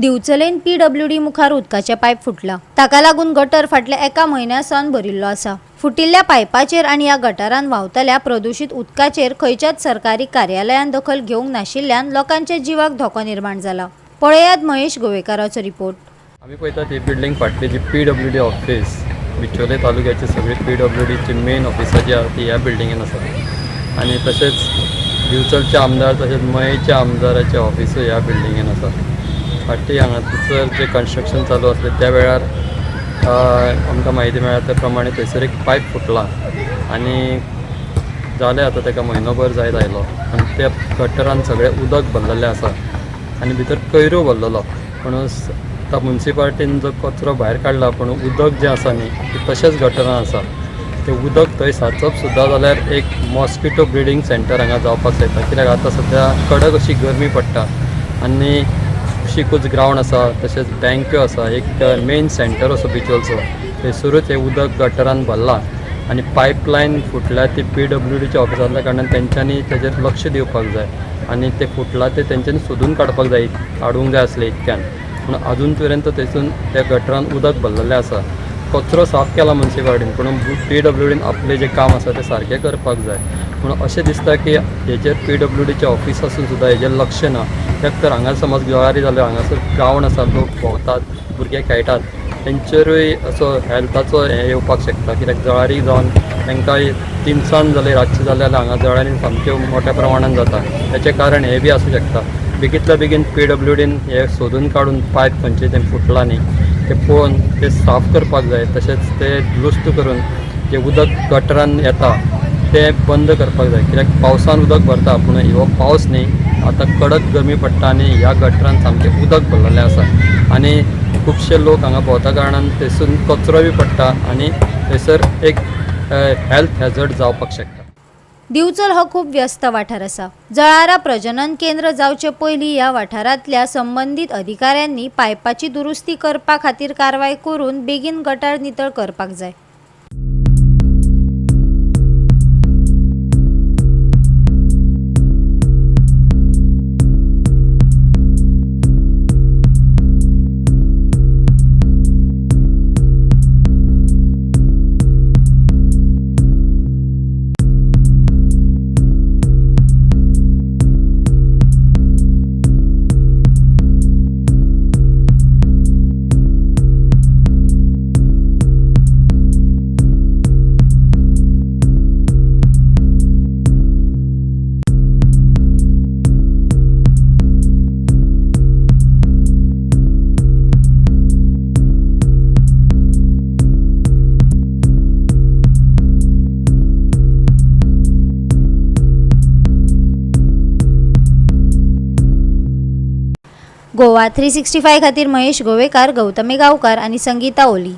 दिवचलेन PWD मुखार उदकाचे pipe फुटला। ताका लागून गटर फाटल्या एका म्हयन्यासावन भरिल्लो आसा। फुटिल्ल्या पायपाचेर आनी ह्या गटारान व्हांवतल्या प्रदूषित उदकाचेर खंयच्याच सरकारी कार्यालयान दखल घेवंक नाशिल्ल्यान लोकांच्या जिवाक धोको निर्माण जाला। पळयात महेश गोवेकाराचो रिपोर्ट। आम्ही पळयतात ही बिल्डिंग फाटली जी PWD ऑफिस बिचोले तालुक्याची सगळी PWDची मेन ऑफिसां जी आसा ती ह्या बिल्डिंगेन आसा आनी तशेंच दिवचलचे आमदार तशेंच मयेच्या आमदाराचे ऑफिसूय ह्या बिल्डिंगेन आसा। फाटी हांगासर जे कन्स्ट्रक्शन चालू आसलें त्या वेळार आमकां म्हायती मेळ्ळ्या त्या प्रमाणे थंयसर एक पायप फुटला आनी जालें आतां ताका म्हयनोभर जायत आयलो आनी त्या गटरान सगळें उदक भरलेलें आसा आनी भितर कोयरो भरलेलो। पूण आतां मुन्सिपाल्टीन जो कचरो भायर काडला पूण उदक जें आसा न्ही तें तशेंच गटरान आसा। तें उदक थंय साचप सुद्दां जाल्यार एक मॉस्किटो ब्रिडींग सेंटर हांगा जावपाक जाता, कित्याक आतां सद्या कडक अशी गरमी पडटा आनी शिकूच ग्रावंड आसा तशेंच बँक्यो आसा, एक मेन सेंटर असो बिचोलचो थंयसरूच हें उदक गटरान भरलां आनी पायपलायन फुटल्या ती PWDच्या ऑफिसांतल्या कारणान तेंच्यांनी तेजेर लक्ष दिवपाक जाय आनी तें फुटलां तें तेंच्यांनी सोदून काडपाक जाय, काडूंक जाय आसलें इतक्यान। पूण अजून पर्यंत थंयसून त्या गटरान उदक भरलेलें आसा। कचरो साफ केला मुन्सिपाल्टीन पूण PWDन आपलें जें काम आसा तें सारकें करपाक जाय। पूण अशें दिसता की हेजेर PWDचे ऑफिस आसून सुद्दां हेजेर लक्ष ना। कित्याक तर हांगा समज जळारी जाल्यो हांगासर ग्रावंड आसा, लोक भोंवतात, भुरगे खेळटात, तेंचेरूय असो हेल्थाचो हें येवपाक शकता, कित्याक जळारी जावन तांकां तिनसांज जाली रातची जाल्यार हांगा जळारी सामक्यो मोठ्या प्रमाणान जाता। तेचें कारण हें बी आसूं शकता। बेगींतल्या बेगीन PWDन हें सोदून काडून पायप खंयचें तें फुटलां न्ही तें पळोवन तें साफ करपाक जाय, तशेंच तें दुरुस्त करून जें उदक गटरान येता तें बंद करपाक जाय। कित्याक पावसान उदक भरता पूण हो पावस न्ही, आतां कडक गरमी पडटा आनी ह्या गटरान सामकें उदक भरलेलें आसा आनी खुबशे लोक हांगा भोंवता कारणान थंयसून कचरो बी पडटा आनी थंयसर एक हेल्थ हॅझर्ड जावपाक शकता। दिवचल हो खूप व्यस्त वाठार आसा। जळारा प्रजनन केंद्र जावचे पयलीं ह्या वाठारांतल्या संबंधीत अधिकाऱ्यांनी पायपाची दुरुस्ती करपा खातीर कारवाय करून बेगीन गटार नितळ करपाक जाय। गोवा 365 खातीर महेश गोवेकार, गौतमी गांवकार आनी संगीता ओली।